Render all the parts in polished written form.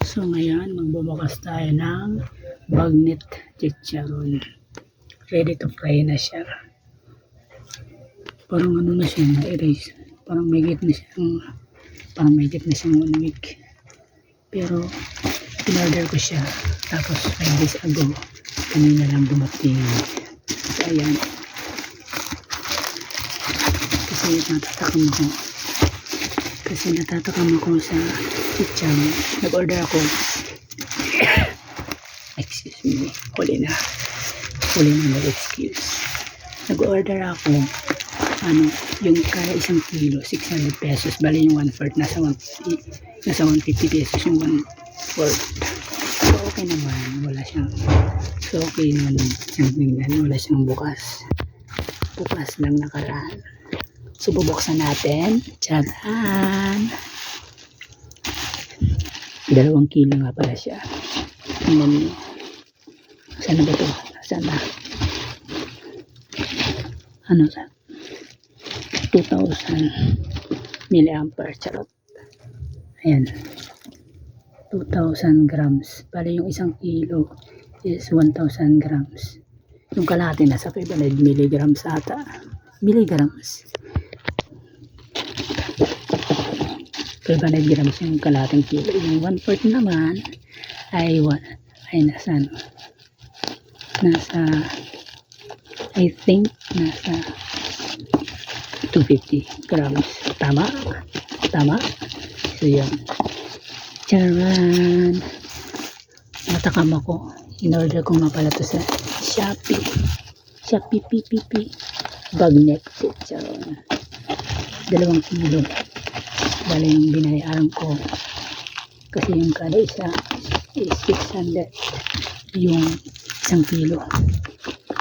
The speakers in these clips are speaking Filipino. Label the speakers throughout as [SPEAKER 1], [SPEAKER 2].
[SPEAKER 1] So ngayon, magbubukas tayo ng bagnet chicharon. Ready to fry na siya. Parang ano na siya, na-erase. Parang may git na siyang 1 week. Pero, in-order ko siya. Tapos, 5 days ago, kanina lang dumating. So, ayan. Kasi natatakam ako sa chicharon. Nag-order ako. Excuse me. Huli na excuse. Nag-order ako yung kaya 1 kilo 600 pesos. Bali yung 1/4 nasa 150 pesos yung 1/4. So okay naman, wala siyang tingnan, wala siyang bukas lang nakaraan. So bubuksan natin. Tcharan! 2 kilo nga pala siya. Sana ba ito? Sana. 2,000 milliampere. Charot. Ayan. 2,000 grams. Bali yung 1 kilo is 1,000 grams. Yung kalahati nasa 500 milligrams ata. Milligrams. 500 grams yung kalahating kilo. Yung 1/4 naman ay nasa I think nasa 250 grams. Tama? So yan. Charan! Natakam ako. In-order ko nga pala to sa Shopee. Bagnet chicharon. 2 kilo. Bali yung binayaran ko. Kasi yung kada isa is 600. Yung 1 kilo.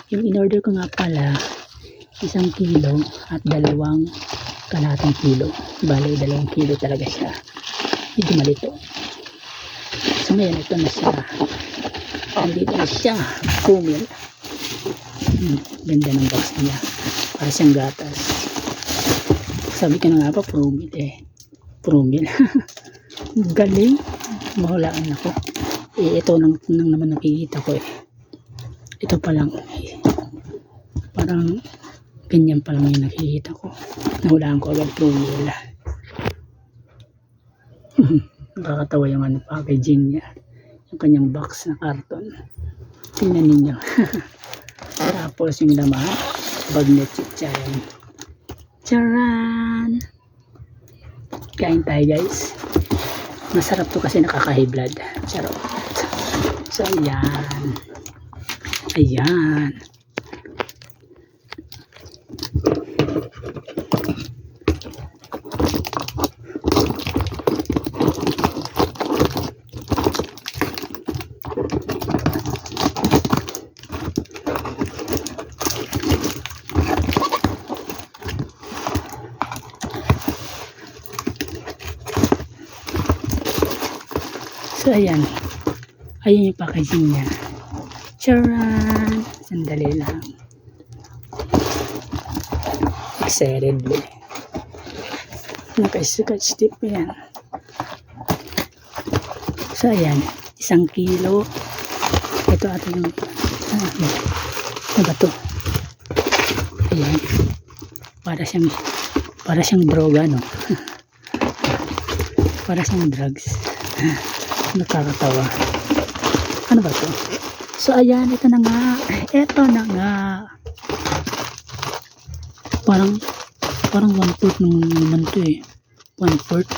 [SPEAKER 1] Yung in-order ko nga pala 1 kilo at 2 kalahating kilo. Bali 2 kilo talaga siya. Medyo malito. So ngayon ito na siya. Andito na siya. Promil. Ganda ng box niya. Para siyang gatas. Sabi ko na nga pa Promil eh. Promil. Galing. Mahulaan ako. Ito nang naman nakikita ko eh. Ito pa lang. Parang ganyan pa lang yung nakikita ko. Nahulaan ko agad Promil. Nakakatawa yung packaging niya. Yung kanyang box na karton. Tingnan ninyo. Tapos yung laman. Bagnet chicharon. Charan! Kain tayo guys. Masarap to kasi nakaka-high blood. Charot. So ayan. So ayan. Ayan yung packaging niya. Charan! Sandali lang. Excitedly. Naka-scotch tape yan. So ayan. 1 kilo. Ito ata yung ano ba to? Ayan. Para siyang droga, no? Para siyang drugs. Nakakatawa. Ano ba to? So ayan, ito na nga. Parang 1/4 naman to eh. 1/4.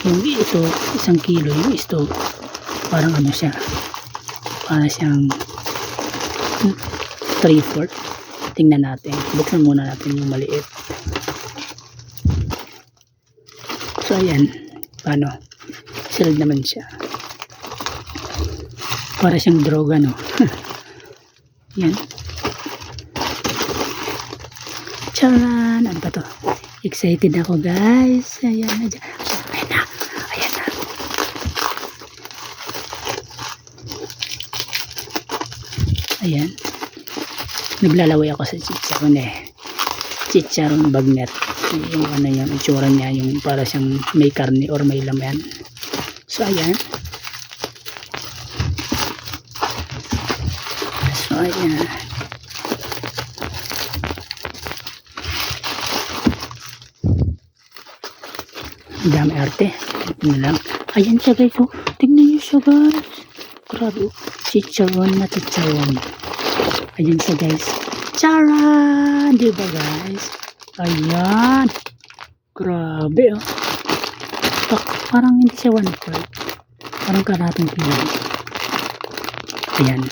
[SPEAKER 1] Yung ito 1 kilo, yung ito parang ano siya. Para siyang 3/4. Tingnan natin. Buksan muna natin yung maliit. So ayan. Paano? Sealed naman siya. Para siyang droga, no? Yan. Charan! Ano ba to? Excited ako, guys. Ayan na. Ayan. Naglalaway ako sa chicharon eh. Chicharon bagnet. Yung itsura niya, yung para siyang may karne or may laman. So, ayan. So, ayan. Ang dami arte. Ito na lang. Ayan siya guys. Oh. Tingnan niyo siya guys. Grabe. Oh. Chicharon na chicharon. Ayan siya guys. Charan! Diba guys? Ayan. Grabe oh. Parang hindi siya 1/4. Parang kalating kilo. Ayan.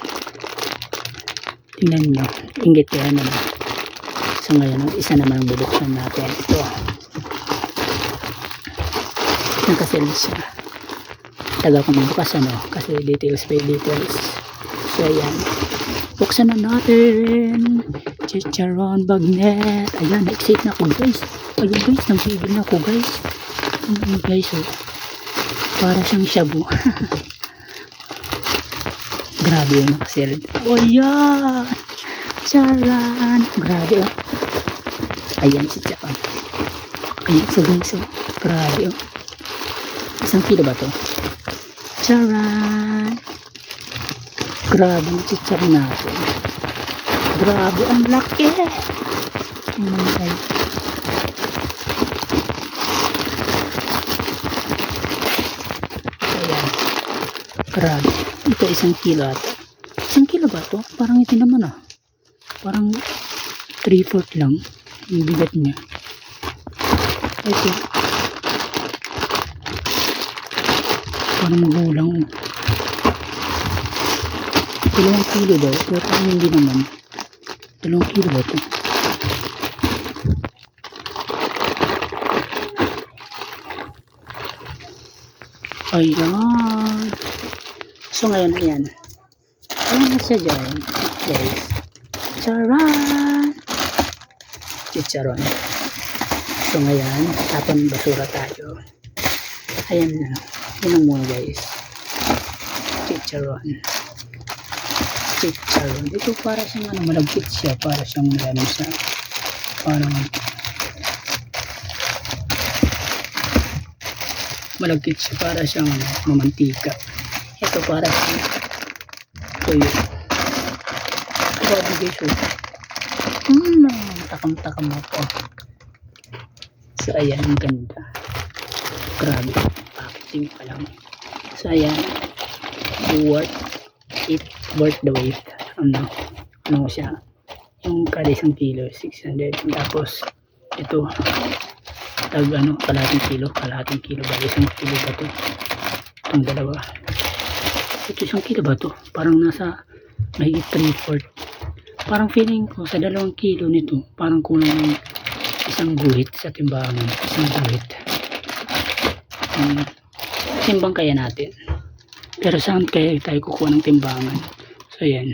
[SPEAKER 1] Tingnan nyo. Inggit kaya naman. So ngayon, isa naman ang bubuksan natin. Ito. Nakasil siya. Tagal ko magbukas ano. Kasi details by details. So ayan. Buksan na natin. Chicharon bagnet. Ayan. Na-excite na ako guys. Ayan guys. Nag-ibig na ako guys. Ayan guys. Oh. Para siyang shabu. Grabe yung nakasil. Oh yan. Charan. Grabe oh. Ayan si Charan. Ayan so guys oh. Grabe oh. Isang kilo ba to? Charan. Grabe yung chicharon natin. Grabe ang laki. Ayan guys. Ayan. Grabe. Ito 1 kilo ata. 1 kilo ba to? Parang ito naman ah. Parang 3/4 lang. Yung bigat niya. Ito. Parang magulang. 2 kilo daw. Pero parang hindi naman. 2 kilo ba ito? Ayan. So ngayon, ayan. Ayan na siya dyan. Guys. Charan! Chicharon. So ngayon, tapon basura tayo. Ayan na. Yun ang muna guys. Chicharon. Chicharon. Ito para siyang ano, malagkit siya. Para siyang ano siya. Parang malagkit siya. Para siyang mamantika. Ito para siyang tuyo. Grabe guys. Takam-takam ako. So ayan, ang ganda. Grabe. Packaging pa lang. So ayan. Worth the wait. Ano siya? Yung kada 1 kilo, 600. Tapos ito tag ano, kalahating kilo ba? 1 kilo ba to? Ang dalawa. Ito 1 kilo ba to? Parang nasa mahigit 3/4. Parang feeling ko sa 2 kilo nito, parang kulang ng 1 guhit sa timbangan. 1 guhit. Timbang kaya natin. Pero saan kaya tayo kukuha ng timbangan? So ayan.